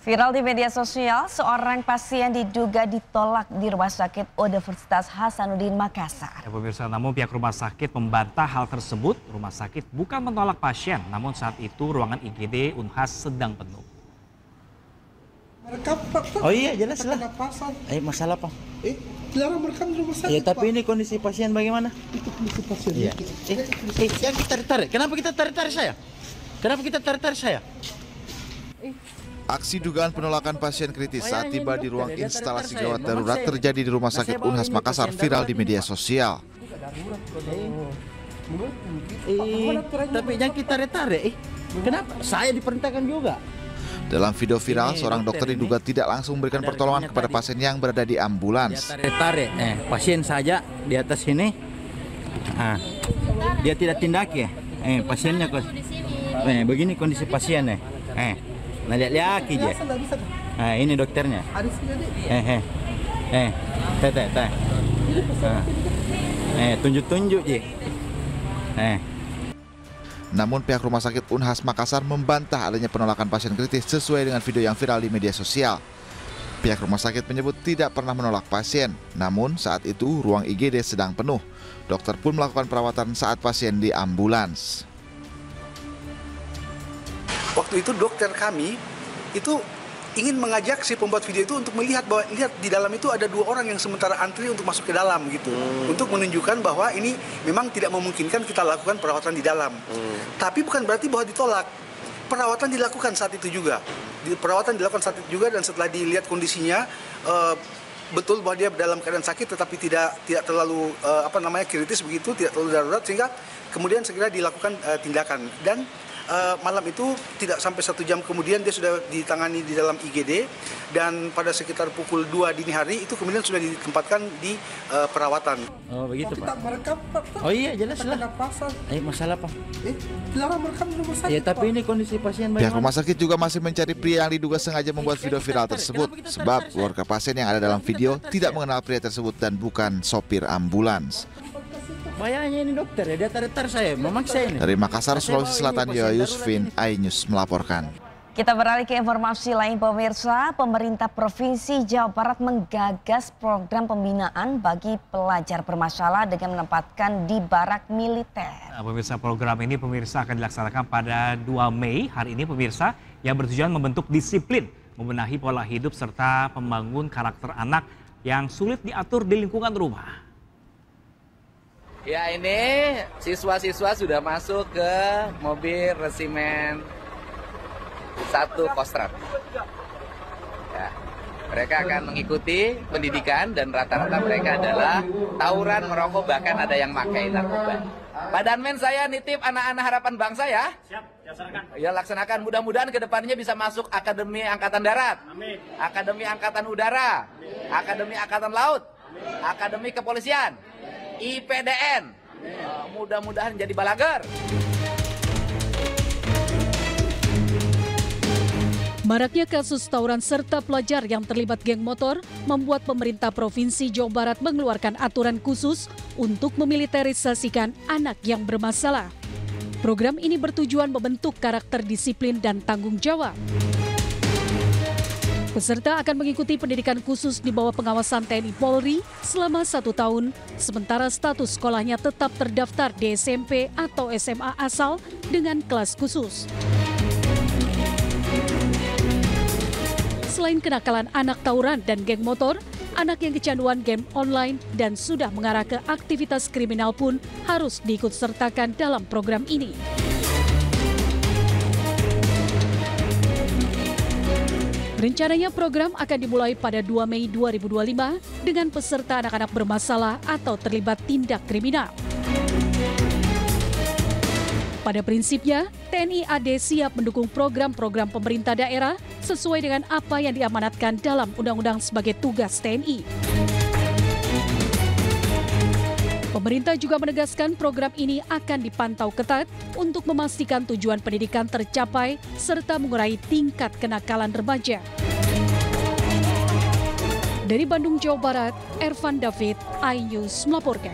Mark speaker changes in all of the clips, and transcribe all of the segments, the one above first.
Speaker 1: Viral di media sosial, seorang pasien diduga ditolak di Rumah Sakit Universitas Hasanuddin Makassar.
Speaker 2: Ya, pemirsa, namun pihak rumah sakit membantah hal tersebut. Rumah sakit bukan menolak pasien, namun saat itu ruangan IGD Unhas sedang penuh.
Speaker 3: Oh iya, jelas lah. Masalah apa?
Speaker 4: Dilarang merekam di rumah sakit.
Speaker 3: Ya, tapi ini kondisi pasien bagaimana?
Speaker 4: Itu kondisi pasien.
Speaker 3: Iya. Yang kita tarik. Kenapa kita tarik saya? Kenapa kita tarik saya?
Speaker 5: Aksi dugaan penolakan pasien kritis saat tiba di ruang instalasi gawat darurat terjadi di Rumah Sakit Unhas Makassar viral di media sosial.
Speaker 3: Tapi jangan kita tarik. Kenapa? Saya diperintahkan juga.
Speaker 5: Dalam video viral, seorang dokter diduga tidak langsung memberikan pertolongan kepada pasien yang berada di ambulans.
Speaker 3: Tarik. Pasien saja di atas sini. Dia tidak tindak ya. Pasiennya kok. Begini kondisi pasien Nah, lihat aja. Ini dokternya. Tunjuk-tunjuk je.
Speaker 5: Namun pihak Rumah Sakit Unhas Makassar membantah adanya penolakan pasien kritis sesuai dengan video yang viral di media sosial. Pihak rumah sakit menyebut tidak pernah menolak pasien, namun saat itu ruang IGD sedang penuh. Dokter pun melakukan perawatan saat pasien di ambulans.
Speaker 4: Waktu itu dokter kami itu ingin mengajak si pembuat video itu untuk melihat bahwa lihat di dalam itu ada 2 orang yang sementara antri untuk masuk ke dalam gitu. Untuk menunjukkan bahwa ini memang tidak memungkinkan kita lakukan perawatan di dalam. Tapi bukan berarti bahwa ditolak. Perawatan dilakukan saat itu juga. Perawatan dilakukan saat itu juga, dan setelah dilihat kondisinya betul bahwa dia dalam keadaan sakit tetapi tidak terlalu kritis begitu, tidak terlalu darurat, sehingga kemudian segera dilakukan tindakan. Dan malam itu tidak sampai 1 jam kemudian dia sudah ditangani di dalam IGD, dan pada sekitar pukul 2 dini hari itu kemudian sudah ditempatkan di perawatan.
Speaker 3: Oh begitu Pak.
Speaker 4: Merekam, Pak.
Speaker 3: Oh iya, jelas lah. Masalah apa?
Speaker 4: Dilarang merekam di rumah sakit.
Speaker 3: Ya, tapi ini kondisi pasien
Speaker 5: Pihak rumah sakit juga masih mencari pria yang diduga sengaja membuat video viral tersebut, sebab keluarga pasien yang ada dalam video tidak mengenal pria tersebut dan bukan sopir ambulans.
Speaker 3: Bayangnya ini dokter ya, dia tarik saya, memaksa ini.
Speaker 5: Dari Makassar, Sulawesi Selatan, Yoyo Yusfin, iNews melaporkan.
Speaker 1: Kita beralih ke informasi lain, pemirsa. Pemerintah Provinsi Jawa Barat menggagas program pembinaan bagi pelajar bermasalah dengan menempatkan di barak militer.
Speaker 2: Nah, pemirsa, program ini akan dilaksanakan pada 2 Mei hari ini, pemirsa, yang bertujuan membentuk disiplin, membenahi pola hidup serta membangun karakter anak yang sulit diatur di lingkungan rumah.
Speaker 6: Ya, ini siswa-siswa sudah masuk ke mobil resimen 1 Kostrad. Ya, mereka akan mengikuti pendidikan dan rata-rata mereka adalah tawuran, merokok, bahkan ada yang pakai narkoba. Pak Danmen, saya nitip anak-anak harapan bangsa ya.
Speaker 7: Siap, laksanakan.
Speaker 6: Ya, laksanakan. Mudah-mudahan kedepannya bisa masuk Akademi Angkatan Darat,
Speaker 7: Amin.
Speaker 6: Akademi Angkatan Udara, Amin. Akademi Angkatan Laut, Amin. Akademi Kepolisian, IPDN, mudah-mudahan jadi balagar.
Speaker 8: Maraknya kasus tawuran serta pelajar yang terlibat geng motor membuat pemerintah Provinsi Jawa Barat mengeluarkan aturan khusus untuk memiliterisasikan anak yang bermasalah. Program ini bertujuan membentuk karakter disiplin dan tanggung jawab. Peserta akan mengikuti pendidikan khusus di bawah pengawasan TNI Polri selama 1 tahun, sementara status sekolahnya tetap terdaftar di SMP atau SMA asal dengan kelas khusus. Selain kenakalan anak tawuran dan geng motor, anak yang kecanduan game online dan sudah mengarah ke aktivitas kriminal pun harus diikutsertakan dalam program ini. Rencananya program akan dimulai pada 2 Mei 2025 dengan peserta anak-anak bermasalah atau terlibat tindak kriminal. Pada prinsipnya, TNI AD siap mendukung program-program pemerintah daerah sesuai dengan apa yang diamanatkan dalam undang-undang sebagai tugas TNI. Pemerintah juga menegaskan program ini akan dipantau ketat untuk memastikan tujuan pendidikan tercapai serta mengurangi tingkat kenakalan remaja. Dari Bandung, Jawa Barat, Ervan David, iNews melaporkan.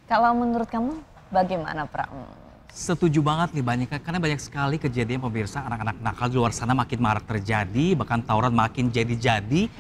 Speaker 1: Kalau menurut kamu bagaimana, Pram?
Speaker 2: Setuju banget nih, karena banyak sekali kejadian pemirsa anak-anak nakal di luar sana makin marak terjadi, bahkan tawuran makin jadi-jadi.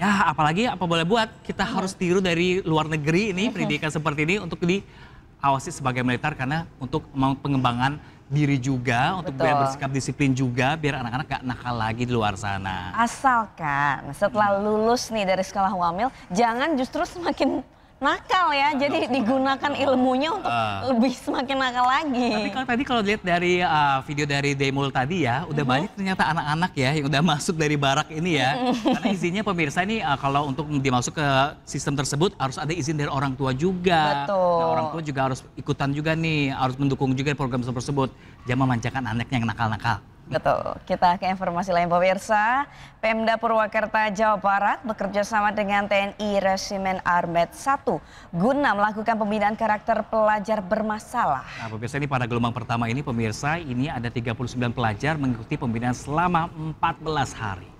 Speaker 2: Ya apalagi apa boleh buat, kita harus tiru dari luar negeri ini, pendidikan seperti ini untuk diawasi sebagai militer karena untuk pengembangan diri juga, untuk biar bersikap disiplin juga, biar anak-anak gak nakal lagi di luar sana.
Speaker 1: Asalkan setelah lulus nih dari sekolah Wamil, jangan justru semakin nakal ya, jadi digunakan ilmunya untuk lebih semakin nakal lagi.
Speaker 2: Tapi kalau lihat dari video dari Demul tadi ya, udah banyak ternyata anak-anak ya yang udah masuk dari barak ini ya. Karena izinnya pemirsa ini kalau untuk dimasuk ke sistem tersebut harus ada izin dari orang tua juga.
Speaker 1: Betul.
Speaker 2: Nah, orang tua juga harus ikutan juga nih, harus mendukung juga program tersebut. Jangan memanjakan anaknya yang nakal-nakal.
Speaker 1: Betul, kita ke informasi lain pemirsa. Pemda Purwakarta, Jawa Barat bekerja sama dengan TNI Resimen Armet 1 guna melakukan pembinaan karakter pelajar bermasalah.
Speaker 2: Nah pemirsa, ini pada gelombang pertama ini pemirsa, ini ada 39 pelajar mengikuti pembinaan selama 14 hari.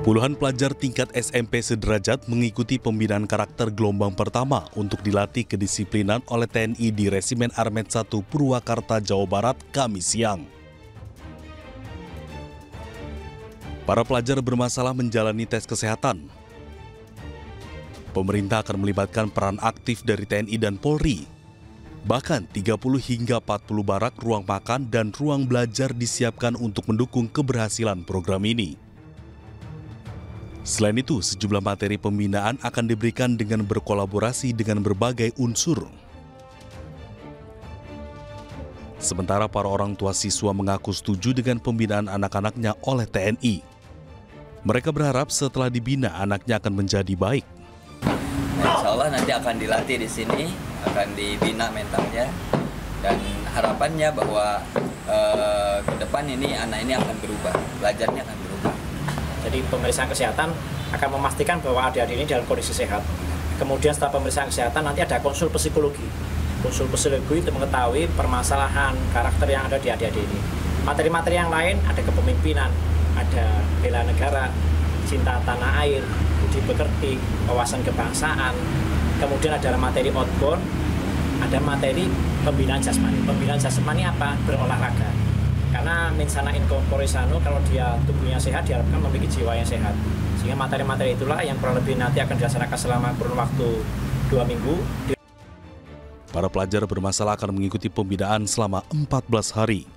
Speaker 7: Puluhan pelajar tingkat SMP sederajat mengikuti pembinaan karakter gelombang pertama untuk dilatih kedisiplinan oleh TNI di Resimen Armet 1 Purwakarta, Jawa Barat, Kamis siang. Para pelajar bermasalah menjalani tes kesehatan. Pemerintah akan melibatkan peran aktif dari TNI dan Polri. Bahkan 30 hingga 40 barak ruang makan dan ruang belajar disiapkan untuk mendukung keberhasilan program ini. Selain itu, sejumlah materi pembinaan akan diberikan dengan berkolaborasi dengan berbagai unsur. Sementara para orang tua siswa mengaku setuju dengan pembinaan anak-anaknya oleh TNI. Mereka berharap setelah dibina anaknya akan menjadi baik.
Speaker 9: Insya Allah nanti akan dilatih di sini, akan dibina mentalnya, dan harapannya bahwa ke depan ini anak ini akan berubah, belajarnya akan berubah.
Speaker 10: Jadi pemeriksaan kesehatan akan memastikan bahwa adik-adik ini dalam kondisi sehat. Kemudian setelah pemeriksaan kesehatan nanti ada konsul psikologi. Konsul psikologi itu mengetahui permasalahan karakter yang ada di adik-adik ini. Materi-materi yang lain ada kepemimpinan, ada bela negara, cinta tanah air, budi pekerti, wawasan kebangsaan. Kemudian ada materi outbound, ada materi pembinaan jasmani. Pembinaan jasmani apa? Berolahraga. Karena mensana in corpore sano, kalau dia tubuhnya sehat, diharapkan memiliki jiwa yang sehat. Sehingga materi-materi itulah yang kurang lebih nanti akan dilaksanakan selama kurun waktu 2 minggu.
Speaker 7: Para pelajar bermasalah akan mengikuti pembinaan selama 14 hari.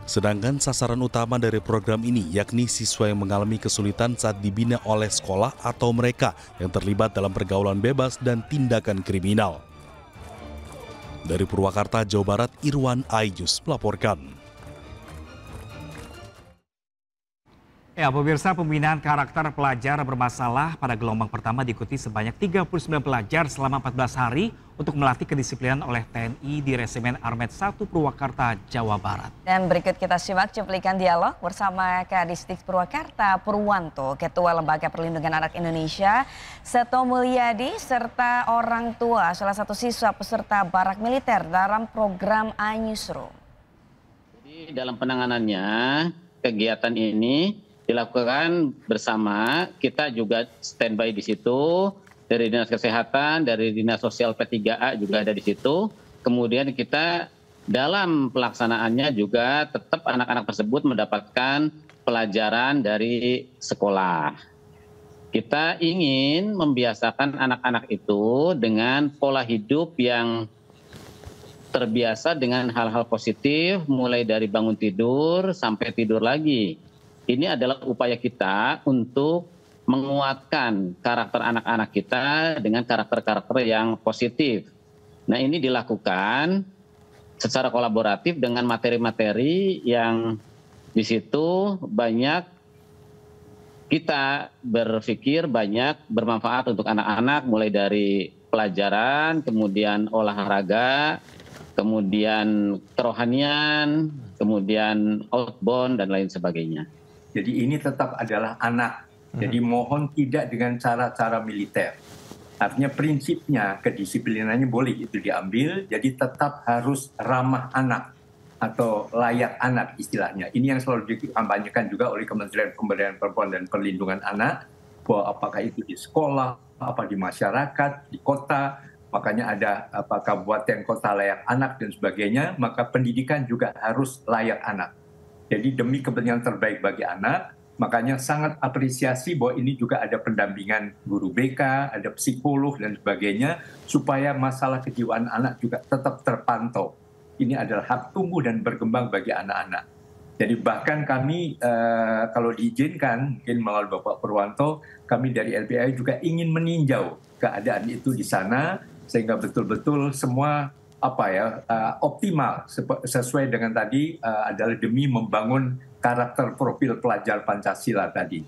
Speaker 7: Sedangkan sasaran utama dari program ini yakni siswa yang mengalami kesulitan saat dibina oleh sekolah atau mereka yang terlibat dalam pergaulan bebas dan tindakan kriminal. Dari Purwakarta, Jawa Barat, Irwan Aijus melaporkan.
Speaker 2: Ya, pemirsa, pembinaan karakter pelajar bermasalah pada gelombang pertama diikuti sebanyak 39 pelajar selama 14 hari untuk melatih kedisiplinan oleh TNI di Resimen Armet 1 Purwakarta, Jawa Barat.
Speaker 1: Dan berikut kita simak cuplikan dialog bersama Kadisdik Purwakarta Purwanto, Ketua Lembaga Perlindungan Anak Indonesia, Seto Mulyadi, serta orang tua salah satu siswa peserta barak militer dalam program Anyusro.
Speaker 11: Jadi dalam penanganannya kegiatan ini dilakukan bersama, kita juga standby di situ, dari Dinas Kesehatan, dari Dinas Sosial P3A juga ada di situ. Kemudian kita dalam pelaksanaannya juga tetap anak-anak tersebut mendapatkan pelajaran dari sekolah. Kita ingin membiasakan anak-anak itu dengan pola hidup yang terbiasa dengan hal-hal positif, mulai dari bangun tidur sampai tidur lagi. Ini adalah upaya kita untuk menguatkan karakter anak-anak kita dengan karakter-karakter yang positif. Nah, ini dilakukan secara kolaboratif dengan materi-materi yang di situ banyak kita berpikir banyak bermanfaat untuk anak-anak, mulai dari pelajaran, kemudian olahraga, kemudian kerohanian, kemudian outbound dan lain sebagainya.
Speaker 12: Jadi ini tetap adalah anak. Jadi mohon tidak dengan cara-cara militer. Artinya prinsipnya kedisiplinannya boleh itu diambil, jadi tetap harus ramah anak. atau layak anak istilahnya. Ini yang selalu dikampanyekan juga oleh Kementerian Pemberdayaan Perempuan dan Perlindungan Anak, bahwa apakah itu di sekolah, apa di masyarakat, di kota, makanya ada kabupaten kota layak anak dan sebagainya, maka pendidikan juga harus layak anak. Jadi demi kepentingan terbaik bagi anak, makanya sangat apresiasi bahwa ini juga ada pendampingan guru BK, ada psikolog dan sebagainya, supaya masalah kejiwaan anak juga tetap terpantau. Ini adalah hak tumbuh dan berkembang bagi anak-anak. Jadi bahkan kami kalau diizinkan, mungkin melalui Bapak Purwanto, kami dari LPAI juga ingin meninjau keadaan itu di sana, sehingga betul-betul semua optimal sesuai dengan tadi adalah demi membangun karakter profil pelajar Pancasila tadi.